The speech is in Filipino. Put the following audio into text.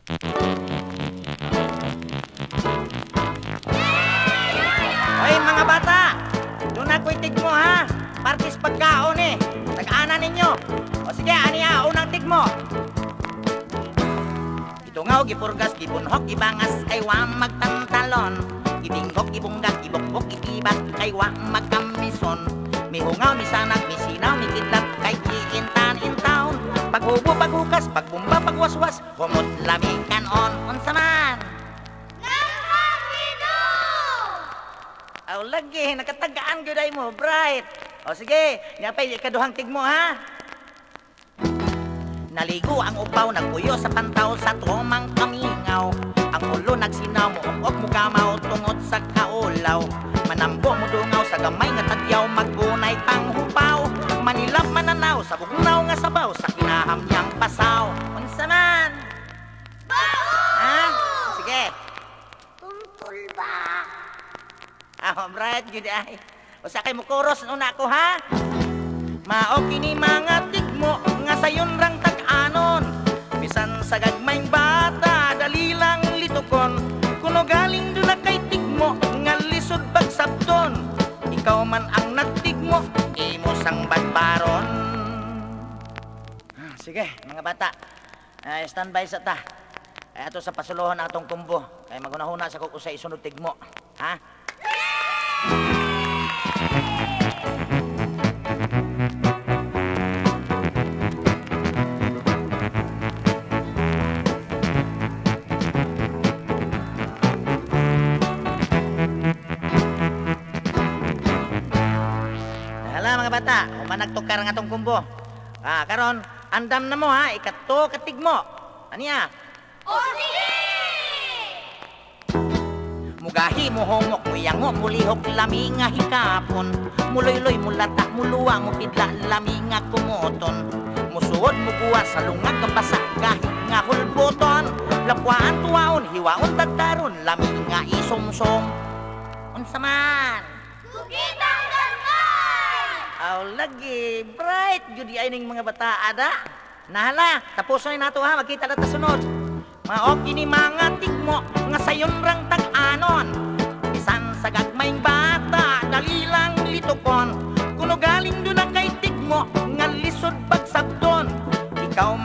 Hoy mga bata, doon ako'y tigmo ha. Partis pagkaon eh. Tag-ana ninyo. O sige, aniya, unang tigmo. Itungaw, gipurgas, gibunhok, gibangas, kay wa magtantalon. Gibinggok, gibunggag, gibukbok, itibak, kay wa magkamison. Mihungaw, misanag, misinaw, mikidlat, kay giintan in town. Paghubo, paghukas, pagbumba, pagwaswas, humot lamikan on. Unsa man? Aw lagi, nakatagaan gyud mo, bright. O sige, nyapay ikaduhang tigmo ha. Naligo ang upaw, nagpuyo sa pantaw sa tumang kamingaw. Ang ulo nagsinaw, muok mo gamaw tungod sa kaulaw. Manambo mo dungaw sa gamay nga tagyaw, magunay panghupaw. Manilap mananaw sa bugnaw nga sabaw, sa kinahamyang pasaw. Unsa man? Bao! Ha? Sige. Tuntol ba? Bright, good ay. O sakay mo koros una ko ha. Mao kini mga tigmo nga sayon rang tag-anon. Bisan sa gagmayng bata, dali lang litukon. Kuno galing doon na kay tigmo nga lisod bagsabton. Ikaw man ang nagtigmo, imo sang badbaron. Sige, mga bata. Standby sa ta. Ato sa pasuluhan atong kumbo. Kay magunahuna sa kukusay isunod tigmo. Ha? Hala mga bata, humanagtukar nga tong kumbo. Karon, andam na mo ha, ikato katigmo. Aniya? O sige! Mugahi mo homok, muyango, mulihok, lami nga hikapon. Muloy-loy, mulata, muluwa, mupidla, lami nga kumoton. Musuod, muguwa, sa lungag, kapasa, kahit nga hulboton. Lapuaan, tuwaon, hiwaon, tagdaron, lami nga isomsom. Unsa man? Kukitang gangay! Aw, lagi, bright, yun ay ning mga bata, ada. Nahala, tapuson na nato ha, magkita na ta sunod. Maoki ni mga tigmo nga sayon rang tag-anon. Bisan sa gagmayng bata, dali lang litukon. Kuno galing doon na kay tigmo nga lisod pagsabton. Ikaw